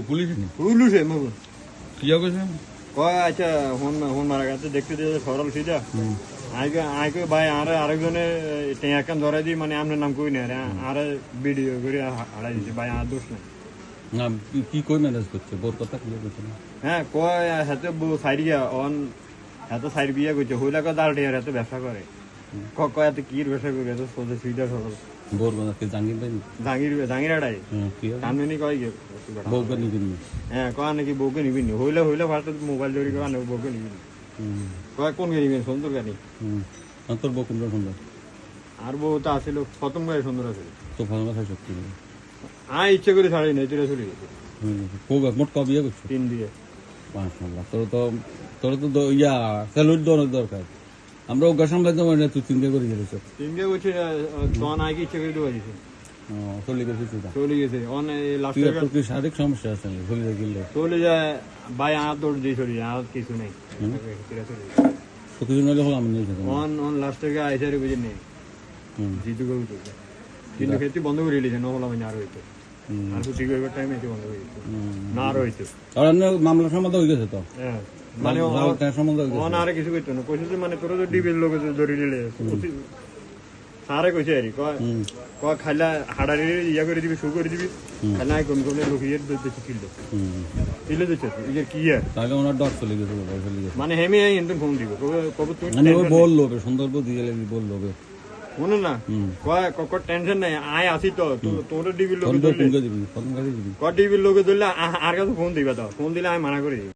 police পুলিশে মগু কি কইছে কয় আচ্ছা হন মারা গেছে দেখতে দিয়ে সরল সিধা আইকে ভাই আরেকজনে টেঁয়াকান ধরাই দিই মানে আপনার নাম কই না আর ভিডিও করে হারাই দিছে ভাই আর দোষ নাই না কি কই ম্যানেজ করছে বোর কথা কি কইছে না হ্যাঁ কয় হাতে সাইড গিয়া অন হাতে সাইড বিয়া করছে হইলা কয় দাঁড় টিয়ার হাতে ব্যবসা করে কয় এত কির ব্যবসা করে এত সোজা সিধা সরল বোর মানে কি জাঙ্গির ভাই জাঙ্গির আড়াই কি কামনি কয় গে বউকে নিবি নি হ্যাঁ কয় নাকি বউকে নিবি নি হইলে ফার্স্ট মোবাইল চুরি কয় না বউকে নিবি নি কয় কোন গে নিবেন সুন্দর গাড়ি তোর বউ কোনটা সুন্দর আর বউ তো আসিল প্রথম গাড়ি সুন্দর আছিল তো ভালো কথা সত্যি ইচ্ছে করে ছাড়ি নাই তুই চলে গেছে মোট কবে বিয়ে করছো 3 দিয়ে মাশাআল্লাহ তোর তো ইয়া স্যালুট দেওয়ার দরকার আমরা ওগা সামলাইতে পারি না তুই চিন্তা করে গেছিস 3 দিয়ে হচ্ছে তখন আগে ইচ্ছে করে দেওয়া দিছে চলে গেছিস চলে গেছে অন লাস্ট তোর কি শারীরিক সমস্যা আছে চলে গেলে চলে যায় ভাই আর দৌড় দিয়ে চলে আর কিছু নেই তো কিছু নইলে হলো আমি নিয়ে যেতাম অন লাস্ট থেকে আইসারে বুঝে নেই জিতু গরু তো কিন্তু খেতে বন্ধ করে দিয়েছে নহলা মানে আর হইতো আর ছুটি করবার টাইমে এসে বন্ধ করে দিয়েছে না আর হইতো আর মামলা সমাধান হয়ে গেছে তো হ্যাঁ মানে অন আর কিছু করতো না কইছে যে মানে তোরা তো ডিবির লোক ধরে দিলে সারে কইছে আরে কয় খাইলা হাড়ারি ইয়া করে দিবি শু করে দিবি খাইলা কম কম লোক ইয়ে দিতে কিলে দিচ্ছে ইয়ে কি আর তাহলে ওনার ডর চলে গেছে মানে হেমি এন্ড ফোন দিব কবে তুই মানে ও বললো সুন্দর দিয়ে বললো শুনুন না কয় টেনশন নাই আয় আসি তো তোর ডিবির লোক দিবি ডিবির লোকে ধরলে আর কাছে ফোন দিবা তো ফোন দিলে আমি মানা করি